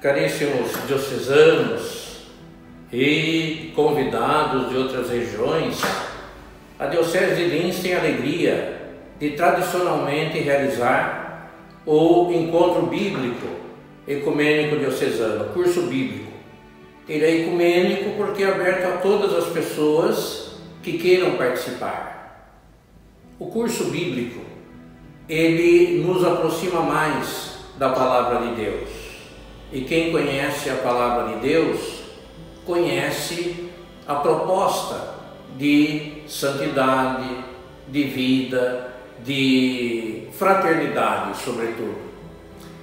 caríssimos diocesanos e convidados de outras regiões, a Diocese de Lins tem a alegria de tradicionalmente realizar o Encontro Bíblico Ecumênico Diocesano, curso bíblico. Ele é ecumênico porque é aberto a todas as pessoas que queiram participar. O curso bíblico, ele nos aproxima mais da Palavra de Deus. E quem conhece a Palavra de Deus, conhece a proposta de santidade, de vida, de fraternidade, sobretudo.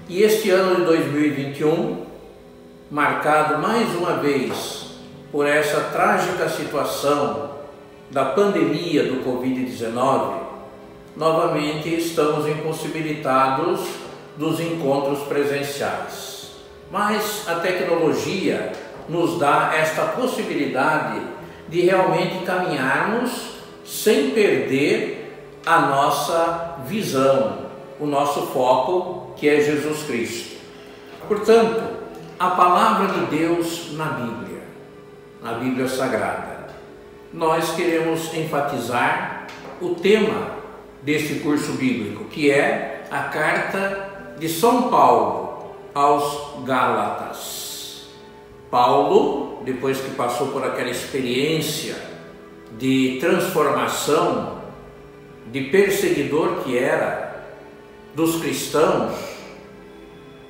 E este ano de 2021, marcado mais uma vez por essa trágica situação da pandemia do Covid-19, novamente estamos impossibilitados dos encontros presenciais. Mas a tecnologia nos dá esta possibilidade de realmente caminharmos sem perder a nossa visão, o nosso foco, que é Jesus Cristo. Portanto, a Palavra de Deus na Bíblia Sagrada. Nós queremos enfatizar o tema deste curso bíblico, que é a carta de São Paulo aos Gálatas. Paulo, depois que passou por aquela experiência de transformação, de perseguidor que era dos cristãos,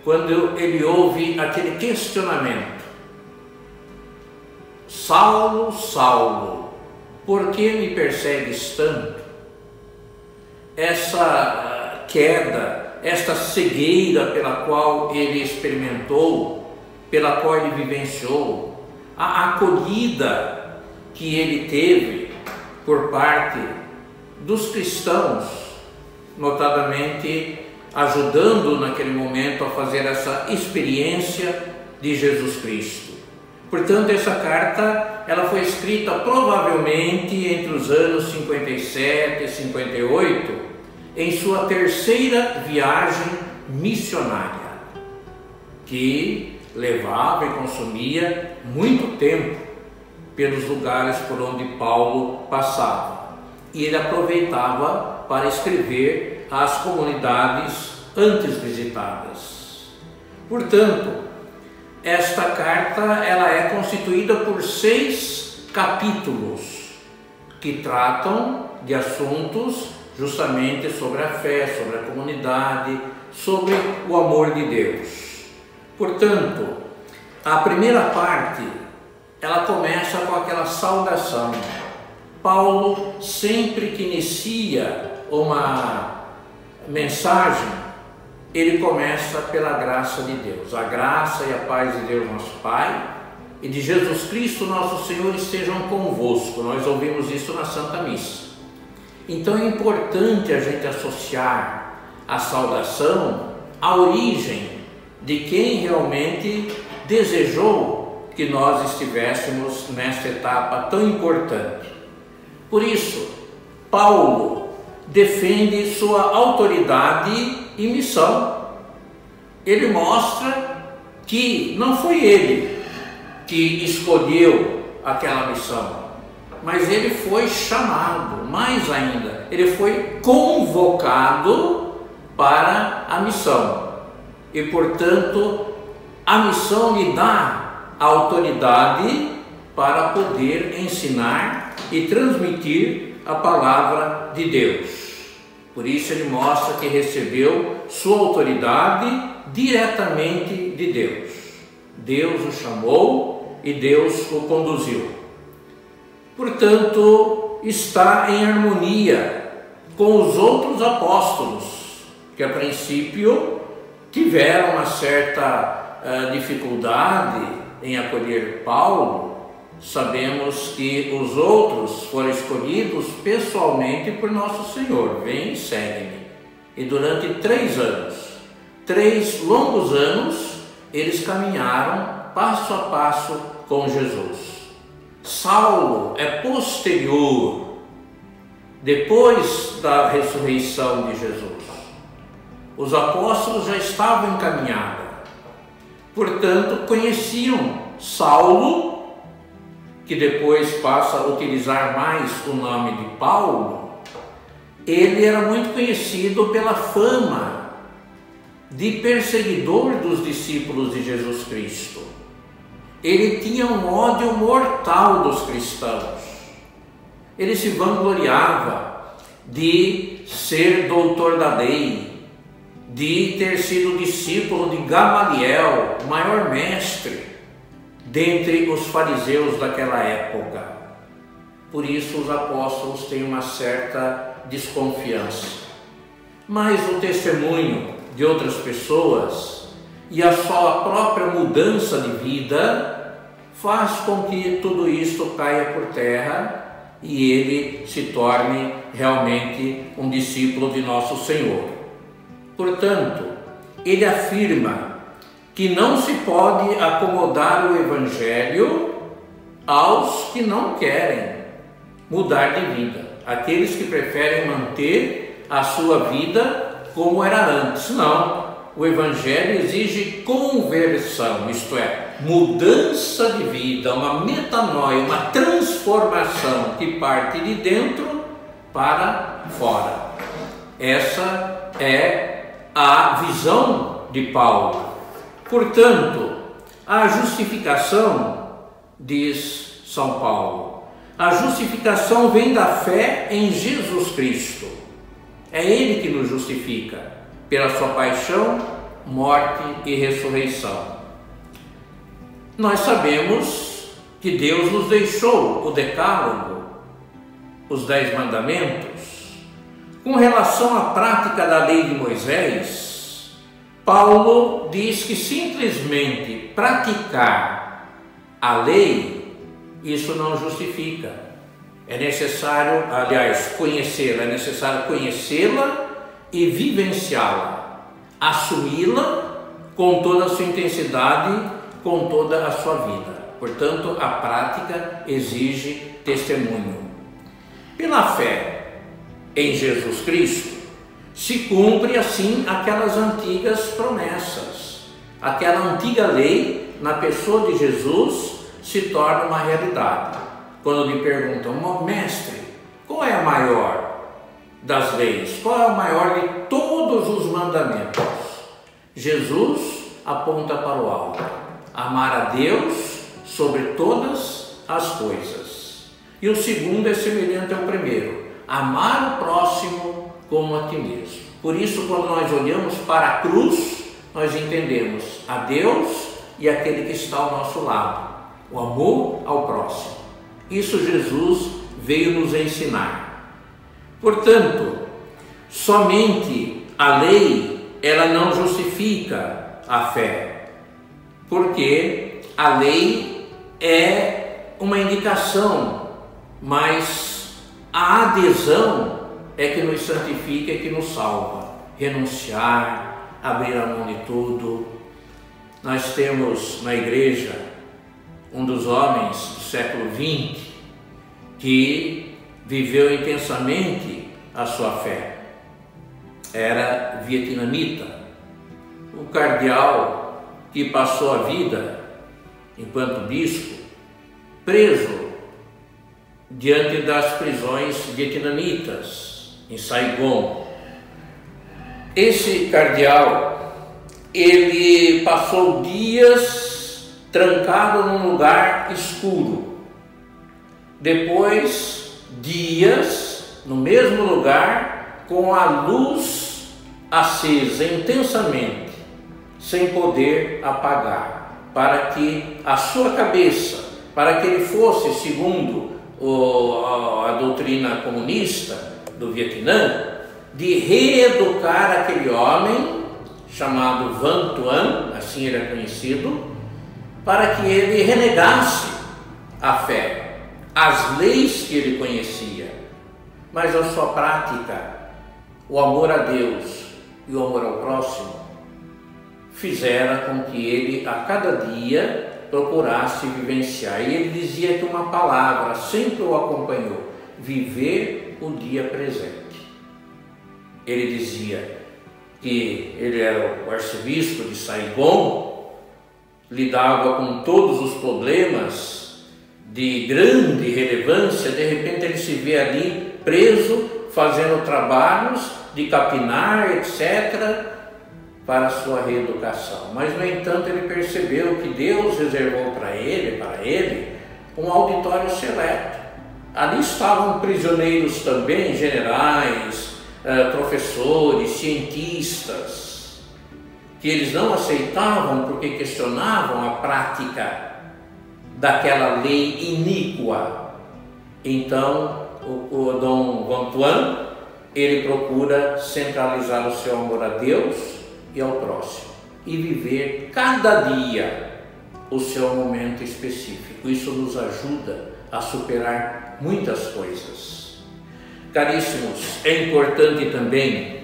quando ele ouve aquele questionamento: Saulo, Saulo, por que me persegues tanto? Essa queda, esta cegueira pela qual ele experimentou, pela qual ele vivenciou, a acolhida que ele teve por parte dos cristãos, notadamente ajudando naquele momento a fazer essa experiência de Jesus Cristo. Portanto, essa carta ela foi escrita provavelmente entre os anos 57 e 58, em sua terceira viagem missionária, que levava e consumia muito tempo pelos lugares por onde Paulo passava. E ele aproveitava para escrever às comunidades antes visitadas. Portanto, esta carta ela é constituída por 6 capítulos que tratam de assuntos justamente sobre a fé, sobre a comunidade, sobre o amor de Deus. Portanto, a primeira parte, ela começa com aquela saudação. Paulo, sempre que inicia uma mensagem, ele começa pela graça de Deus. A graça e a paz de Deus nosso Pai e de Jesus Cristo nosso Senhor estejam convosco. Nós ouvimos isso na Santa Missa. Então é importante a gente associar a saudação à origem de quem realmente desejou que nós estivéssemos nesta etapa tão importante. Por isso, Paulo defende sua autoridade e missão. Ele mostra que não foi ele que escolheu aquela missão, mas ele foi chamado, mais ainda, ele foi convocado para a missão. E, portanto, a missão lhe dá a autoridade para poder ensinar e transmitir a palavra de Deus. Por isso ele mostra que recebeu sua autoridade diretamente de Deus. Deus o chamou e Deus o conduziu. Portanto, está em harmonia com os outros apóstolos, que a princípio tiveram uma certa dificuldade em acolher Paulo. Sabemos que os outros foram escolhidos pessoalmente por Nosso Senhor. Vem e segue-me. E durante 3 anos, 3 longos anos, eles caminharam passo a passo com Jesus. Saulo é posterior, depois da ressurreição de Jesus. Os apóstolos já estavam em caminhada. portanto, conheciam Saulo, que depois passa a utilizar mais o nome de Paulo. Ele era muito conhecido pela fama de perseguidor dos discípulos de Jesus Cristo. Ele tinha um ódio mortal dos cristãos. Ele se vangloriava de ser doutor da lei, de ter sido discípulo de Gamaliel, o maior mestre dentre os fariseus daquela época. Por isso os apóstolos têm uma certa desconfiança. Mas o testemunho de outras pessoas e a sua própria mudança de vida faz com que tudo isto caia por terra e ele se torne realmente um discípulo de nosso Senhor. Portanto, ele afirma que não se pode acomodar o Evangelho aos que não querem mudar de vida, aqueles que preferem manter a sua vida como era antes. Não, o Evangelho exige conversão, isto é, mudança de vida, uma metanoia, uma transformação que parte de dentro para fora. Essa é a visão de Paulo. Portanto, a justificação, diz São Paulo, a justificação vem da fé em Jesus Cristo. É Ele que nos justifica, pela sua paixão, morte e ressurreição. Nós sabemos que Deus nos deixou o Decálogo, os 10 mandamentos. Com relação à prática da lei de Moisés, Paulo diz que simplesmente praticar a lei, isso não justifica. É necessário, aliás, conhecê-la, é necessário conhecê-la e vivenciá-la, assumi-la com toda a sua intensidade, com toda a sua vida. Portanto, a prática exige testemunho. Pela fé em Jesus Cristo, se cumpre assim aquelas antigas promessas. Aquela antiga lei, na pessoa de Jesus, se torna uma realidade. Quando lhe perguntam, mestre, qual é a maior das leis? Qual é a maior de todos os mandamentos? Jesus aponta para o alto: amar a Deus sobre todas as coisas. E o segundo é semelhante ao primeiro: amar o próximo como a ti mesmo. Por isso, quando nós olhamos para a cruz, nós entendemos a Deus e aquele que está ao nosso lado, o amor ao próximo. Isso Jesus veio nos ensinar. Portanto, somente a lei, ela não justifica a fé, porque a lei é uma indicação, mas a adesão é que nos santifica e que nos salva. Renunciar, abrir a mão de tudo. Nós temos na igreja um dos homens do século XX que viveu intensamente a sua fé. Era vietnamita, o cardeal que passou a vida, enquanto bispo, preso diante das prisões vietnamitas em Saigon. Esse cardeal, ele passou dias trancado num lugar escuro, depois dias no mesmo lugar com a luz acesa intensamente, sem poder apagar, para que a sua cabeça, para que ele fosse, segundo a doutrina comunista do Vietnã, de reeducar aquele homem chamado Van Thuan, assim ele é conhecido, para que ele renegasse a fé, as leis que ele conhecia, mas a sua prática, o amor a Deus e o amor ao próximo, fizera com que ele a cada dia procurasse vivenciar. E ele dizia que uma palavra sempre o acompanhou: viver o dia presente. Ele dizia que ele era o arcebispo de Saigon lidava com todos os problemas de grande relevância, de repente ele se vê ali preso, fazendo trabalhos de capinar, etc., para a sua reeducação. Mas, no entanto, ele percebeu que Deus reservou para ele, um auditório seleto. Ali estavam prisioneiros também, generais, professores, cientistas, que eles não aceitavam porque questionavam a prática daquela lei iníqua. Então, o Dom Antoine, ele procura centralizar o seu amor a Deus e ao próximo e viver cada dia o seu momento específico. Isso nos ajuda a superar muitas coisas. Caríssimos, é importante também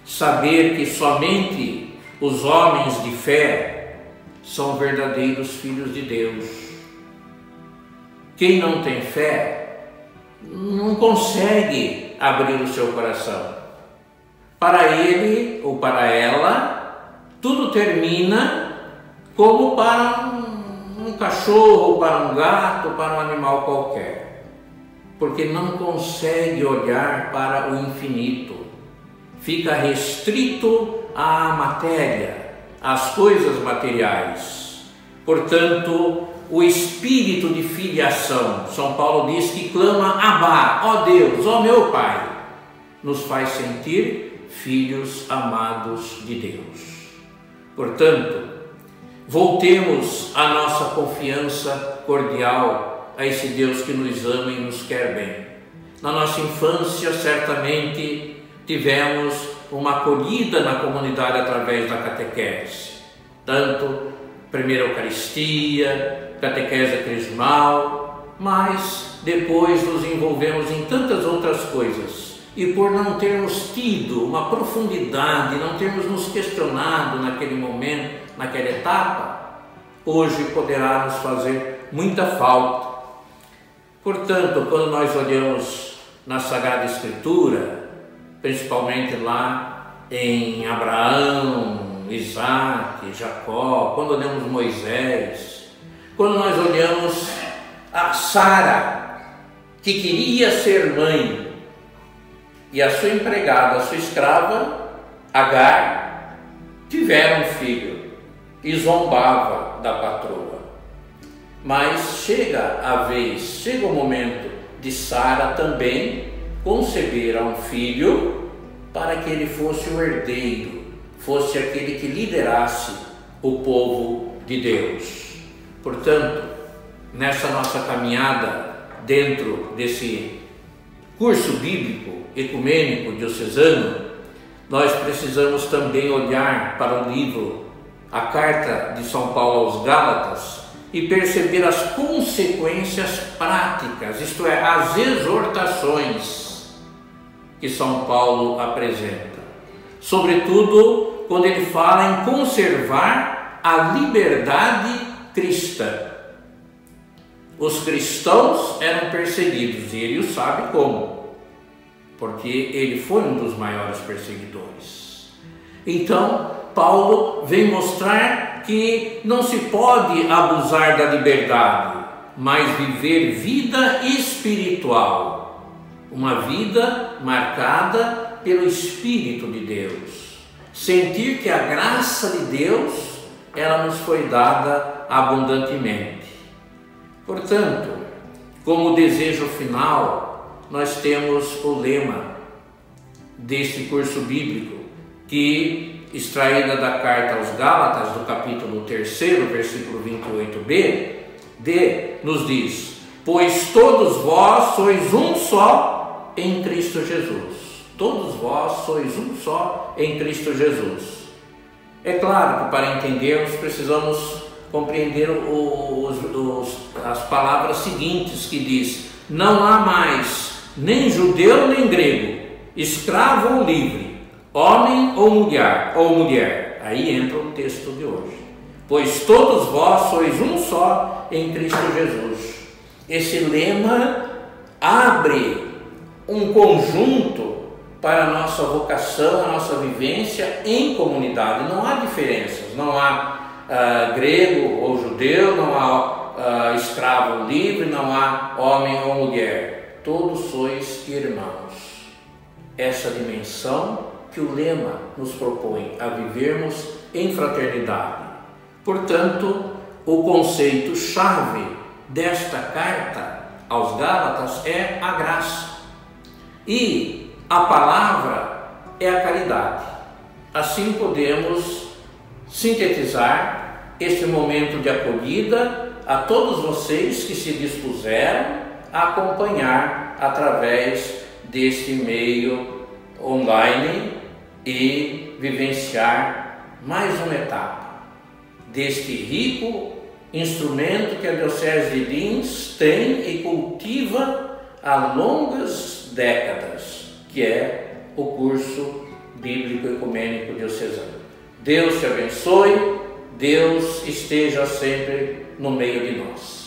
saber que somente os homens de fé são verdadeiros filhos de Deus. Quem não tem fé não consegue abrir o seu coração. Para ele ou para ela, tudo termina como para um cachorro, para um gato, para um animal qualquer, porque não consegue olhar para o infinito, fica restrito à matéria, às coisas materiais. Portanto, o espírito de filiação, São Paulo diz que clama Abá, ó Deus, ó meu Pai, nos faz sentir filhos amados de Deus. Portanto, voltemos a nossa confiança cordial a esse Deus que nos ama e nos quer bem. Na nossa infância, certamente, tivemos uma acolhida na comunidade através da catequese, tanto primeira Eucaristia, catequese crismal, mas depois nos envolvemos em tantas outras coisas. E por não termos tido uma profundidade, não termos nos questionado naquele momento, naquela etapa, hoje poderá nos fazer muita falta. Portanto, quando nós olhamos na Sagrada Escritura, principalmente lá em Abraão, Isaac, Jacó, quando olhamos Moisés, quando nós olhamos a Sara, que queria ser mãe, e a sua empregada, a sua escrava, Agar, tiveram um filho e zombava da patroa. Mas chega o momento de Sara também conceber um filho para que ele fosse o herdeiro, fosse aquele que liderasse o povo de Deus. Portanto, nessa nossa caminhada dentro desse curso bíblico ecumênico diocesano, nós precisamos também olhar para o livro, a carta de São Paulo aos Gálatas, e perceber as consequências práticas, isto é, as exortações que São Paulo apresenta. Sobretudo quando ele fala em conservar a liberdade cristã. Os cristãos eram perseguidos e ele o sabe como, porque ele foi um dos maiores perseguidores. Então, Paulo vem mostrar que não se pode abusar da liberdade, mas viver vida espiritual, uma vida marcada pelo Espírito de Deus. Sentir que a graça de Deus, ela nos foi dada abundantemente. Portanto, como desejo final, nós temos o lema deste curso bíblico, que, extraída da carta aos Gálatas, do capítulo 3, versículo 28b, nos diz: pois todos vós sois um só em Cristo Jesus. Todos vós sois um só em Cristo Jesus. É claro que para entendermos precisamos compreender as palavras seguintes que diz: não há mais nem judeu nem grego, escravo ou livre, homem ou mulher. Aí entra o texto de hoje. Pois todos vós sois um só em Cristo Jesus. Esse lema abre um conjunto para a nossa vocação, a nossa vivência em comunidade. Não há diferenças, não há grego ou judeu, não há escravo livre, não há homem ou mulher. Todos sois irmãos. Essa dimensão que o lema nos propõe a vivermos em fraternidade. Portanto, o conceito-chave desta carta aos Gálatas é a graça. E a palavra é a caridade. Assim podemos sintetizar este momento de acolhida a todos vocês que se dispuseram a acompanhar através deste meio online e vivenciar mais uma etapa deste rico instrumento que a Diocese de Lins tem e cultiva há longas décadas, que é o curso bíblico ecumênico diocesano. Deus te abençoe, Deus esteja sempre no meio de nós.